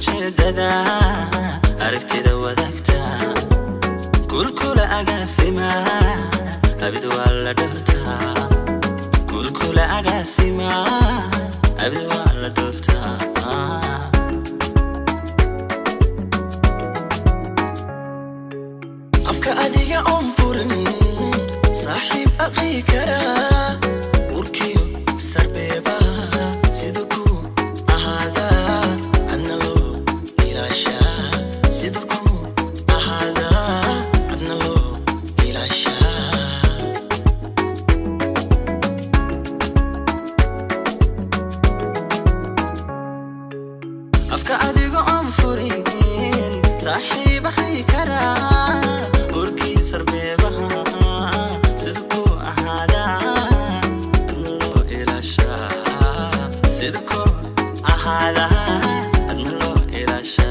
ujeedada aragtida wadaagta kulkula agaasima abid waa la dhortaa kulkula agaasima abid waa la dhortaa afka adiga on furin saaxiib aqri kara urkiyo sarbeeba sidoo ku ahada adna loo ilaasha sidoo ku ahada adna loo ilaasha afka adiga on furin saaxiib aqri kara urkiyo sarbeeba sidoo ku ahada adna loo ilaasha sidoo ku ahada adna loo ilaasha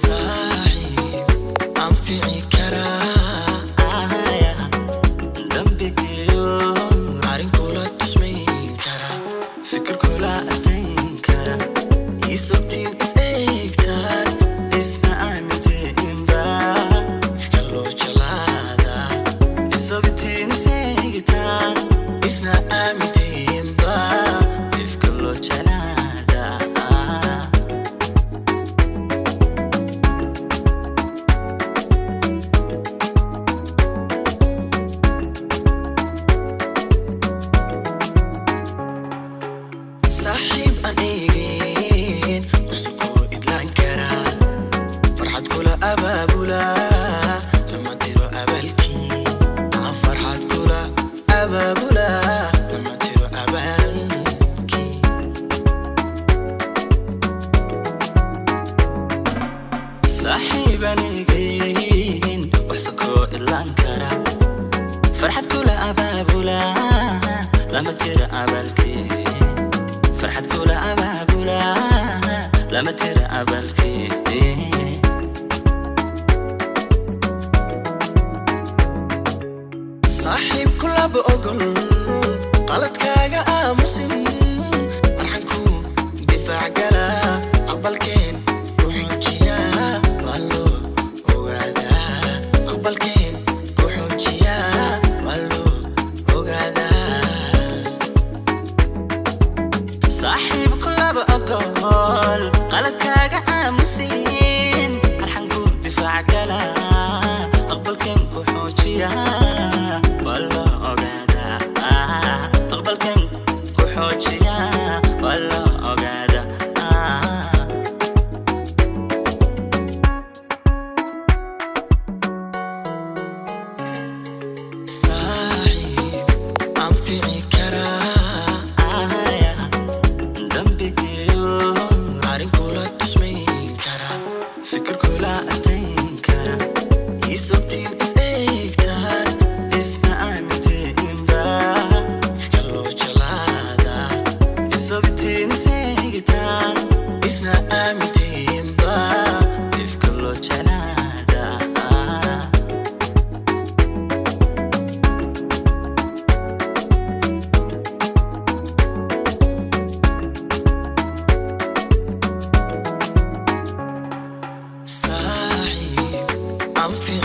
saaxiib aan fici karaa dambigiyo arrinkula tusmayn kara fikirkula astayn kara isogtiin is eegtaan isna aaminteynba ifka loo jalaada isogtiin is eegtaan isna aaminteynba ifka loo jalaada saaxiib aan eegeen cusubkoo idlaan karaa farxad kula abaabula lama diro abaalkii farxad kula abaabula lama diro abaalkii saaxiib aan eegeen cusubkoo idlaan karaa farxad kula abaabula lama diro abaalkii فرحت كل أبابولا لما ترى أبالكي صاحب كل بأقل غلط كاقا آمسين أرحنكو دفاع قلا أقبلكين كوحوجيا والو وغادا أقبلكين كوحوجيا والو وغادا صاحب كل بأقول غلط كاقا آمسين أرحنكو دفاع قلا أقبل كم كحوشيا والله أقادا أقبل كم كحوشيا والله أقادا صاحب أم في كرا arrinkula tusmayn kara fikirkula astayn kara isogtiin is eegtaan isna aaminteynba ifka loo jalaada isogtiin is eegtaan isna aaminteynba ifka loo jalaada صاحب I'm feeling